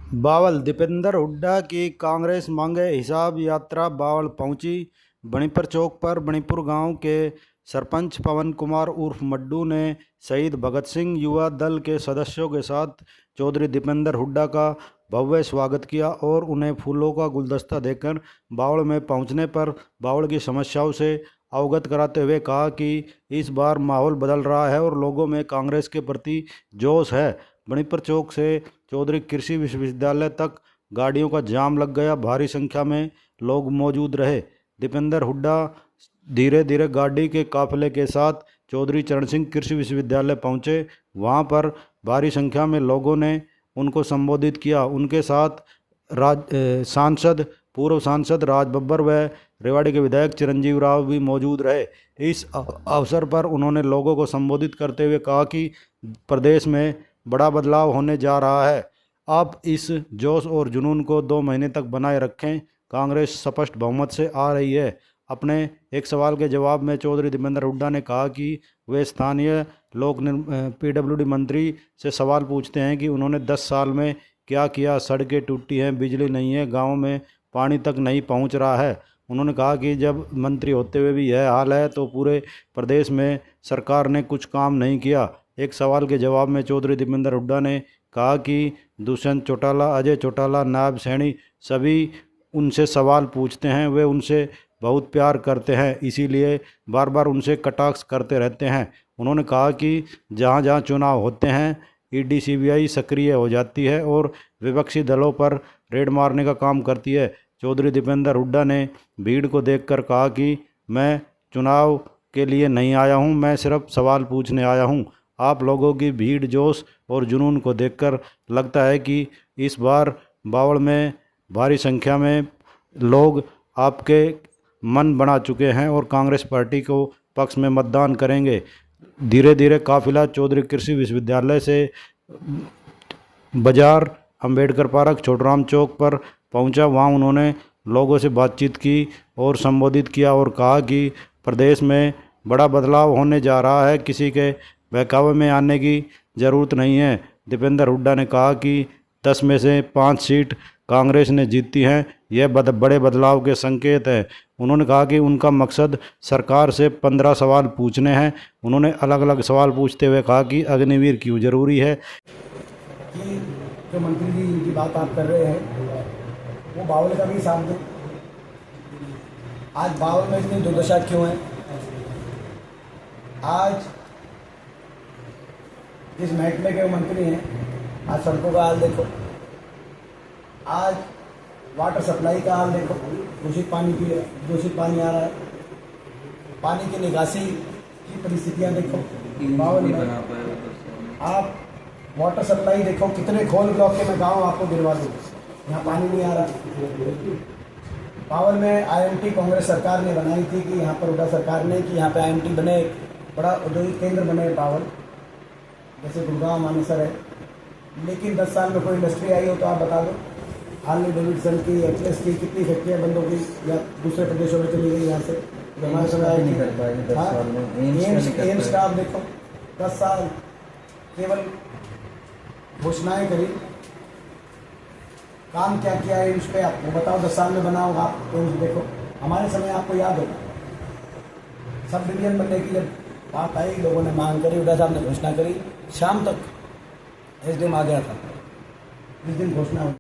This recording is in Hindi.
बावल दीपेंद्र हुड्डा की कांग्रेस मांगे हिसाब यात्रा बावल पहुंची। बणिपर चौक पर बणिपुर गांव के सरपंच पवन कुमार उर्फ मड्डू ने शहीद भगत सिंह युवा दल के सदस्यों के साथ चौधरी दीपेंद्र हुड्डा का भव्य स्वागत किया और उन्हें फूलों का गुलदस्ता देकर बावल में पहुंचने पर बावल की समस्याओं से अवगत कराते हुए कहा कि इस बार माहौल बदल रहा है और लोगों में कांग्रेस के प्रति जोश है। बणिपर चौक से चौधरी कृषि विश्वविद्यालय तक गाड़ियों का जाम लग गया। भारी संख्या में लोग मौजूद रहे। दीपेंद्र हुड्डा धीरे धीरे गाड़ी के काफिले के साथ चौधरी चरण सिंह कृषि विश्वविद्यालय पहुंचे। वहां पर भारी संख्या में लोगों ने उनको संबोधित किया। उनके साथ पूर्व सांसद राज बब्बर व रेवाड़ी के विधायक चिरंजीव राव भी मौजूद रहे। इस अवसर पर उन्होंने लोगों को संबोधित करते हुए कहा कि प्रदेश में बड़ा बदलाव होने जा रहा है। आप इस जोश और जुनून को 2 महीने तक बनाए रखें। कांग्रेस स्पष्ट बहुमत से आ रही है। अपने एक सवाल के जवाब में चौधरी दीपेंद्र हुड्डा ने कहा कि वे स्थानीय पीडब्ल्यूडी मंत्री से सवाल पूछते हैं कि उन्होंने 10 साल में क्या किया। सड़कें टूटी हैं, बिजली नहीं है, गाँव में पानी तक नहीं पहुंच रहा है। उन्होंने कहा कि जब मंत्री होते हुए भी यह हाल है तो पूरे प्रदेश में सरकार ने कुछ काम नहीं किया। एक सवाल के जवाब में चौधरी दीपेंद्र हुड्डा ने कहा कि दुष्यंत चौटाला, अजय चौटाला, नायब सैनी सभी उनसे सवाल पूछते हैं। वे उनसे बहुत प्यार करते हैं, इसीलिए बार बार उनसे कटाक्ष करते रहते हैं। उन्होंने कहा कि जहां जहां चुनाव होते हैं ईडी सीबीआई सक्रिय हो जाती है और विपक्षी दलों पर रेड मारने का काम करती है। चौधरी दीपेंद्र हुड्डा ने भीड़ को देखकर कहा कि मैं चुनाव के लिए नहीं आया हूं, मैं सिर्फ सवाल पूछने आया हूं। आप लोगों की भीड़, जोश और जुनून को देखकर लगता है कि इस बार बावल में भारी संख्या में लोग आपके मन बना चुके हैं और कांग्रेस पार्टी को पक्ष में मतदान करेंगे। धीरे धीरे काफिला चौधरी कृषि विश्वविद्यालय से बाजार, अंबेडकर पार्क, छोटराम चौक पर पहुंचा। वहां उन्होंने लोगों से बातचीत की और संबोधित किया और कहा कि प्रदेश में बड़ा बदलाव होने जा रहा है, किसी के बहकावे में आने की ज़रूरत नहीं है। दीपेंद्र हुड्डा ने कहा कि 10 में से 5 सीट कांग्रेस ने जीती हैं, यह बड़े बदलाव के संकेत है। उन्होंने कहा कि उनका मकसद सरकार से 15 सवाल पूछने हैं। उन्होंने अलग अलग सवाल पूछते हुए कहा कि अग्निवीर क्यों जरूरी है। कि जो मंत्री जी की बात आप कर रहे हैं वो बावल का भी साथ दें। आज बावल में इतनी दुर्दशा क्यों है? आज जिस महकमे के मंत्री हैं, आज सड़कों का हाल देखो, आज वाटर सप्लाई का हाल देखो, दूषित पानी आ रहा है, पानी की निकासी की परिस्थितियां देखो। बावल में आप वाटर सप्लाई देखो, कितने खोल ब्लॉक के मैं गाँव आपको गिरवा दूँ, यहाँ पानी नहीं आ रहा। बावल में आईएमटी कांग्रेस सरकार ने बनाई थी कि यहाँ पर हुड्डा सरकार ने कि यहाँ पे आईएमटी बने, बड़ा औद्योगिक केंद्र बने बावल, जैसे गुड़गांव, मानेसर है। लेकिन 10 साल में कोई इंडस्ट्री आई हो तो आप बता दो। हार्ले डेविडसन की, एक्लेस की कितनी फैक्ट्रियाँ बंद हो गई या दूसरे प्रदेशों में चली गई यहाँ से, जो हमारे समय नहीं कर पाए। एम्स का आप देखो, 10 साल केवल घोषणाएं करी, काम क्या किया है एम्स पे आपको बताओ। 10 साल में बनाओ आप एम्स देखो। हमारे समय आपको याद होगा, सब डिवीजन बनने की जब बात आई, लोगों ने मांग करी, हुड्डा साहब ने घोषणा करी, शाम तक एसडीएम आ गया था, जिस दिन घोषणा